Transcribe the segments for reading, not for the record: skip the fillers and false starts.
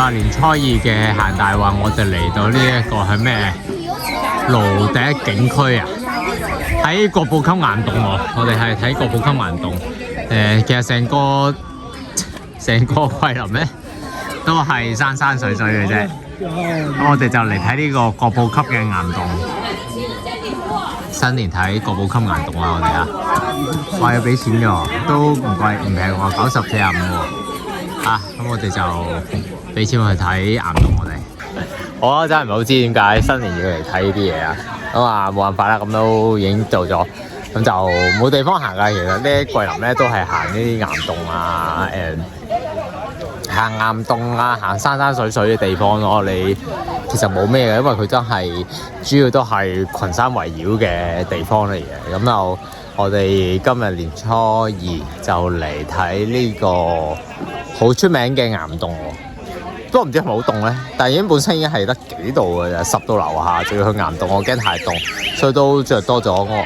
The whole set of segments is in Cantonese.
啦，年初二嘅行大運，我哋嚟到呢一個係咩？蘆笛景區啊，喺國寶級岩洞喎。我哋係睇國寶級岩洞。其實成個桂林咧都係山山水水嘅啫。咁我哋就嚟睇呢個國寶級嘅岩洞。新年睇國寶級岩洞啦，我哋啊，話要俾錢嘅喎，都唔貴唔平喎，90、45喎。咁我哋就俾錢去睇岩洞我哋。我真係唔係好知點解新年要嚟睇呢啲嘢啊！咁啊冇辦法啦，咁都已經做咗，咁就冇地方行㗎。其實呢桂林咧都係行呢啲岩洞啊，行岩洞啊，行山山水水嘅地方咯。你其實冇咩嘅，因為佢真係主要都係群山圍繞嘅地方嚟嘅。咁就我哋今日年初二就嚟睇呢個好出名嘅岩洞喎。不過唔知係咪好凍咧，但係已經本身已經係得幾度嘅啫，10度樓下，仲要去岩洞，我驚太凍，所以都着多咗我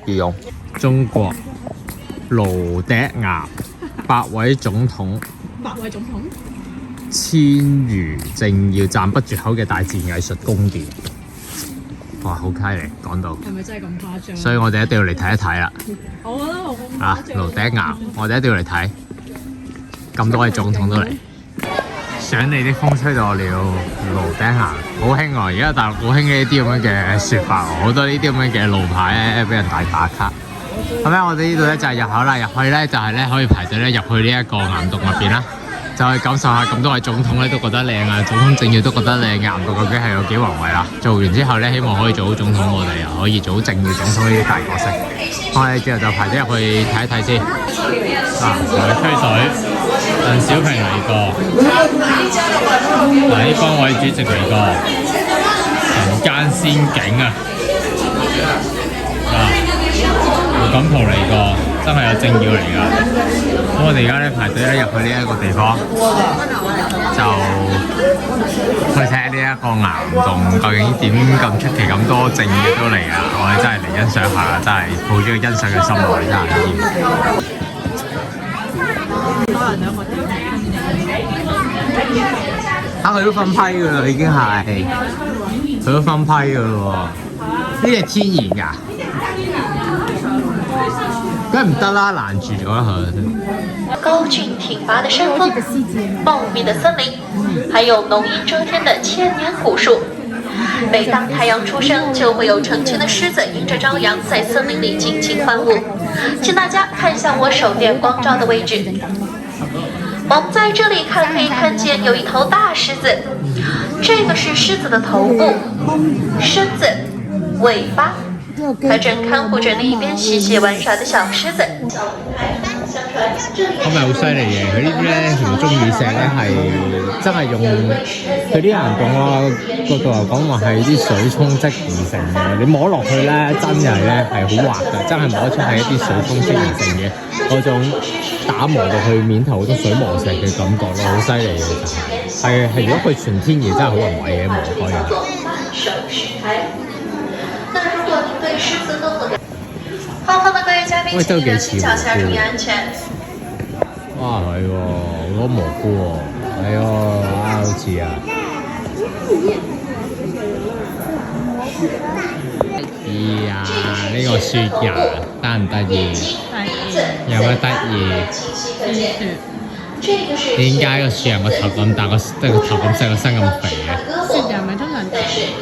羽絨。中國蘆笛岩8位總統，千餘正要讚不絕口嘅大自然藝術宮殿。哇，好犀利，講到係咪真係咁誇張？所以我哋一定要嚟睇一睇啦。我覺得我好誇張。蘆笛岩，我哋一定要嚟睇。咁多位總統都嚟。想你的風吹到我了，蘆笛岩好興喎！而家大陸好興呢啲咁樣嘅説法喎，好多呢啲咁樣嘅路牌咧俾人打卡。咁咧，我哋呢度咧就係入口啦，入去咧就係咧可以排隊咧入去呢一個岩洞入邊啦，就去感受下咁多位總統咧都覺得靚啊，總統政要都覺得靚嘅岩洞究竟係有幾宏偉啦。做完之後咧，希望可以做好總統，我哋又可以做好政要總統呢啲大角色。我哋之後就排隊入去睇一睇先。同佢吹水。鄧小平嚟過，呢方位主席嚟過，人間仙境啊！胡錦濤嚟過，真係有政要嚟㗎。咁我哋而家咧排隊咧入去呢一個地方，就去睇下呢一個岩洞究竟點咁出奇，咁多政要都嚟啊！我哋真係嚟欣賞下，真係抱住個欣賞嘅心嚟，真係要。佢都分批㗎啦，已經係佢都分批㗎咯喎。呢啲係天然㗎，梗係唔得啦，攔住咗佢。高峻挺拔的山峰，茂密的森林，還有濃蔭遮天的千年古樹。每當太陽出生，就會有成群的獅子迎着朝陽在森林裡盡情歡舞。請大家看向我手電光照的位置。我們在這裡可以看見有一頭大獅子，這個是獅子的頭部、身子、尾巴，它正看護着另一邊嬉戲玩耍的小獅子。咁咪好犀利嘅，佢呢啲咧全部中意石咧係真係用佢啲岩洞角度嚟講話係啲水沖積而成嘅。你摸落去咧，真係咧係好滑㗎，真係摸出係一啲水沖積而成嘅嗰種打磨到去面頭好多水磨石嘅感覺咯，好犀利嘅其實係如果佢全天然真係好宏偉嘅磨開啊！後方的各位嘉賓，請你的請腳下注意安全。哇，係喎，好多蘑菇喎，係喎，好似啊！得意啊！呢個雪人得唔得意？有乜得意？點解個雪人個頭咁大，個頭咁細，個身咁肥嘅？雪人咪通常大身。呢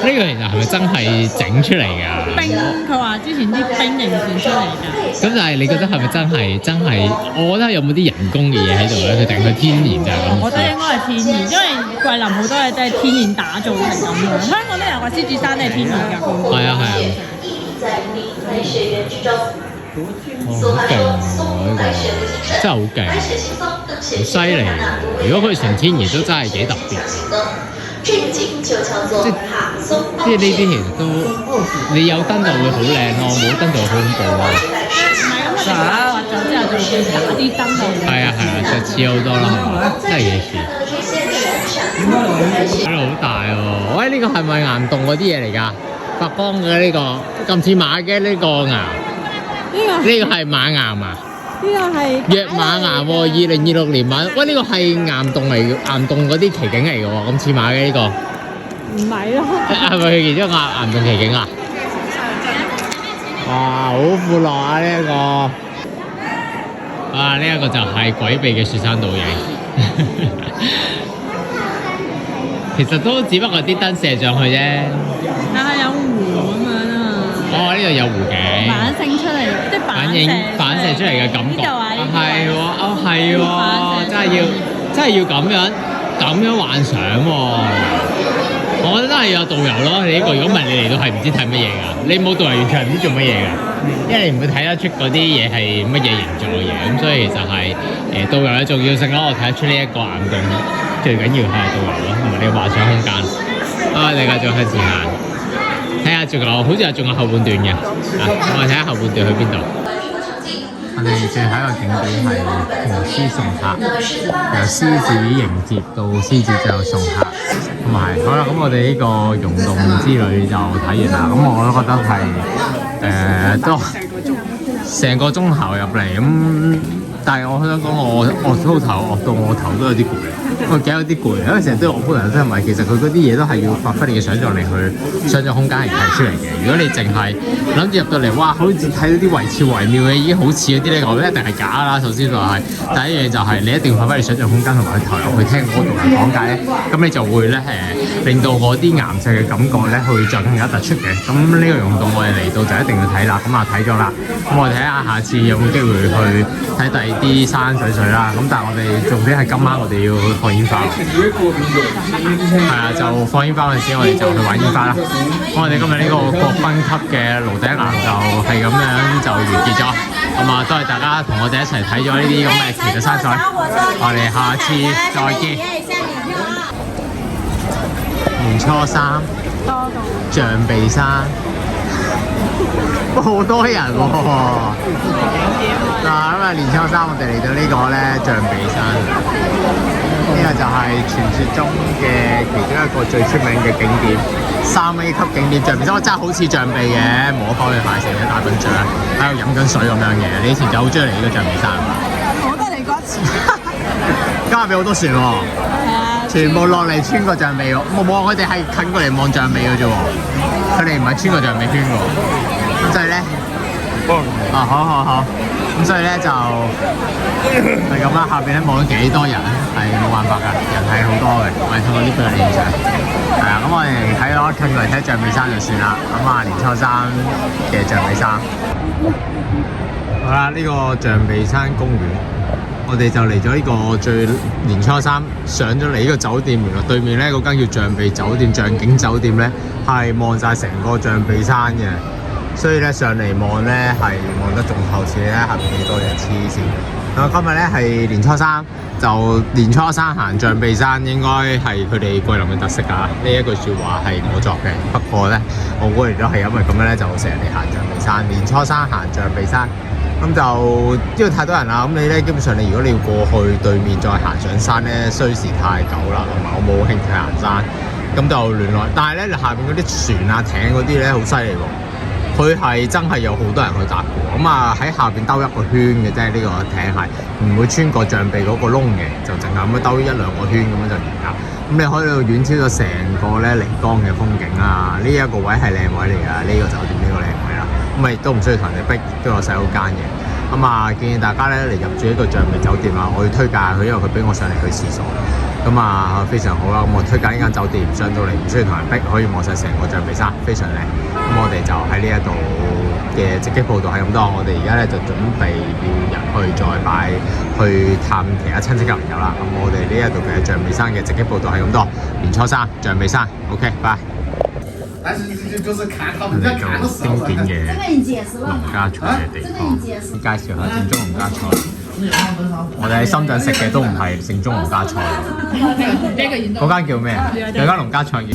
個其實係咪真係整出嚟㗎？冰，佢話之前啲冰凝練出嚟㗎。咁但係你覺得係咪真係？我覺得有冇啲人工嘅嘢喺度咧？佢定佢天然就係咁？我覺得應該係天然，因為桂林好多嘢都係天然打造成咁樣。香港都有個獅子山都係天然㗎。係啊係啊。好勁喎！呢個真係好勁，好犀利。如果佢全天然都真係幾特別。即係呢啲其實都你有燈就會好靚咯，冇燈就好恐怖咯。唔係咁，畫咗之後就會打啲燈落去。係啊，就似好多啦，係嘛？真係幾似。呢度好大喎！喂，呢個係咪岩洞嗰啲嘢嚟㗎？發光嘅呢個咁似馬嘅呢個岩。呢個係馬岩啊！呢個係躍馬岩喎，2026年馬，喂呢個係岩洞嚟嘅，岩洞嗰啲奇景嚟嘅喎，咁似馬嘅呢個，唔係咯？係咪其中一個岩洞奇景啊？哇，好闊落啊呢一個，啊呢一個就係詭秘嘅雪山倒影，其實都只不過啲燈射上去啫。但係有湖咁樣啊！哦，呢度有湖景，反射出嚟，即係反射出嚟嘅感覺。呢度啊，係喎，哦係喎，真係要咁樣幻想喎。我覺得真係有導遊咯，你呢個如果唔係你嚟到係唔知睇乜嘢㗎，你冇導遊完全係唔知做乜嘢㗎，因為你唔會睇得出嗰啲嘢係乜嘢形狀嘅嘢，咁所以其實係導遊嘅重要性咯，我睇得出呢一個岩洞最緊要係導遊咯，同埋你嘅幻想空間。啊，你繼續向前行，睇下好似仲有後半段嘅，我哋睇下後半段去邊度。我哋最後一個景點係雄獅送客，由獅子迎接到獅子最後送客，同埋好啦，咁我哋呢個溶洞之旅就睇完啦。咁我都覺得係都成個鐘頭入嚟咁，但係我想講我到我頭都有啲攰。我幾有啲攰，因為成日都有我本人真係咪，其實佢嗰啲嘢都係要發揮你嘅想像力去想像空間係睇出嚟嘅。如果你淨係諗住入到嚟，哇，好似睇到啲惟肖惟妙嘅，已經好似嗰啲咧，我覺得一定係假啦。首先就係第一樣就係你一定要發揮你想像空間同埋去投入去聽嗰度人講解咧，咁你就會咧令到嗰啲岩石嘅感覺咧會再更加突出嘅。咁呢個溶洞我哋嚟到就一定要睇啦。咁啊睇咗啦，咁我哋睇下下次有冇機會去睇第二啲山水啦。咁但係我哋重點係今晚我哋要去放煙花，係啊，就放煙花嗰陣時，我哋就去玩煙花啦。我哋今日呢個國分級嘅爐頂岩就係咁樣就完結咗。咁啊，多謝大家同我哋一齊睇咗呢啲咁嘅奇特山水。我哋下次再見。年初三，象鼻山，好多人喎。嗱，咁啊，年初三我哋嚟到呢個咧象鼻山。呢個就係傳說中嘅其中一個最出名嘅景點，3A 級景點象鼻山。我真係好似象鼻嘅，摸翻去塊成隻大笨象喺度飲緊水咁樣嘅。你以前就好中意嚟呢個象鼻山係嘛？我都嚟過一次。今日俾好多船喎，全部落嚟穿過象鼻喎。冇，佢哋係近過嚟望象鼻嘅啫喎，佢哋唔係穿過象鼻圈喎。咁所以咧，好。咁所以咧就係咁啦，下邊咧望到幾多人咧，係冇辦法㗎，人係好多嘅。我哋透過呢個嚟影相，係啊。咁我哋睇咗近過嚟睇象鼻山就算啦。咁啊，年初三嘅象鼻山，好啦，呢個象鼻山公園，我哋就嚟咗呢個最年初三上咗嚟呢個酒店，原來對面咧嗰間叫象鼻酒店、象景酒店咧係望晒成個象鼻山嘅。所以咧上嚟望咧係望得仲透視咧，下邊幾多人黐線。今日咧係年初三，就年初三行象鼻山應該係佢哋桂林嘅特色啊！呢一句説話係我作嘅，不過咧我估亦都係因為咁樣咧，就成日嚟行象鼻山。年初三行象鼻山，咁就因為太多人啦，咁你咧基本上你如果你要過去對面再行上山咧，需時太久啦，同埋我冇興趣行山，咁就亂來。但係咧下邊嗰啲船啊艇嗰啲咧好犀利喎。佢係真係有好多人去搭過，咁啊喺下邊兜一個圈嘅啫，呢個艇係唔會穿過象鼻嗰個窿嘅，就淨係咁樣兜1-2個圈咁樣就完㗎。咁你可以遠超咗成個咧漓江嘅風景啦。呢一個位係靚位嚟㗎，呢個酒店呢個靚位啦。咁亦都唔需要同人哋逼，都有洗手間嘅。咁啊建議大家咧嚟入住一個象鼻酒店啊，我要推介佢，因為佢俾我上嚟去廁所。咁啊非常好啦，咁我推介呢間酒店，上到嚟唔需要同人逼，可以望晒成個象鼻山，非常靚。咁我哋就喺呢一度嘅直擊報道係咁多，我哋而家咧就準備要入去再擺去探其他親戚嘅朋友啦。咁我哋呢一度嘅象鼻山嘅直擊報道係咁多，年初三象鼻山 ，OK， 拜。嚟到經典嘅農家菜嘅地方，介紹下正宗農家菜。我哋喺深圳食嘅都唔係正宗農家菜，嗰間叫咩？有間農家菜叫我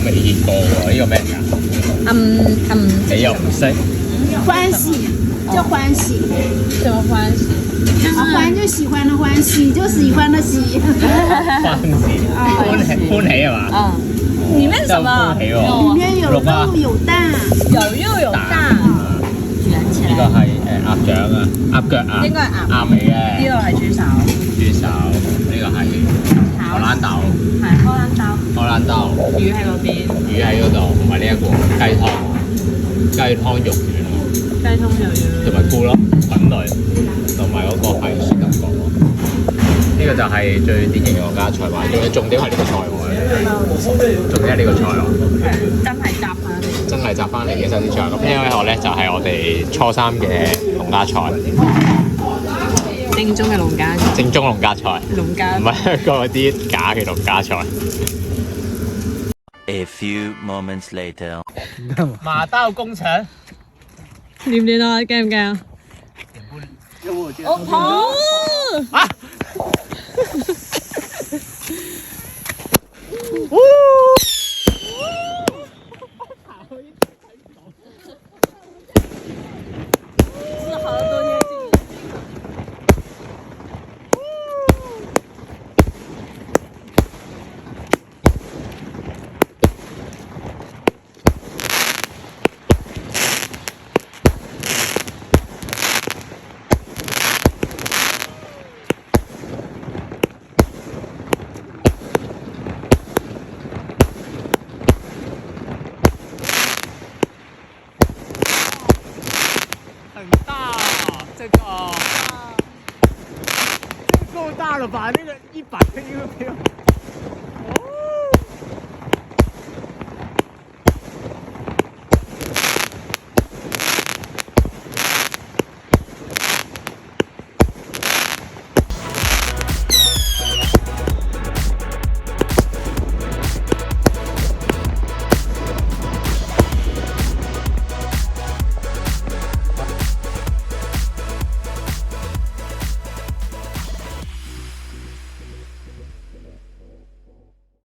未見過喎，呢個咩㗎？你又唔識？歡喜，叫歡喜，什麼歡喜？歡就喜歡的歡，喜就喜歡的喜。歡喜係嘛？裡面什麼？裡面有肉有蛋，有肉有蛋。捲起來。呢個係鴨掌啊，鴨腳啊，應該係鴨鴨尾呢嘅度係豬手，豬手，呢個係荷蘭豆，係荷蘭豆，荷蘭豆，魚喺嗰邊，魚喺嗰度，同埋呢一個雞湯，雞湯肉丸喎，雞湯又要，同埋菇咯，粉類，同埋嗰個係雪蛤角喎。呢個就係最典型嘅皇家菜嘛，仲有重點係呢個菜喎，重點係呢個菜喎。真係雜啊！真係摘翻嚟嘅新鮮菜。咁呢一個咧就係我哋初三嘅農家菜，正宗嘅農家，正宗農家菜，農家唔係嗰啲假嘅農家菜。A few moments later. 馬刀工程，掂唔掂啊？驚唔驚啊？好啊！很大，这个够大了吧？那个100个 U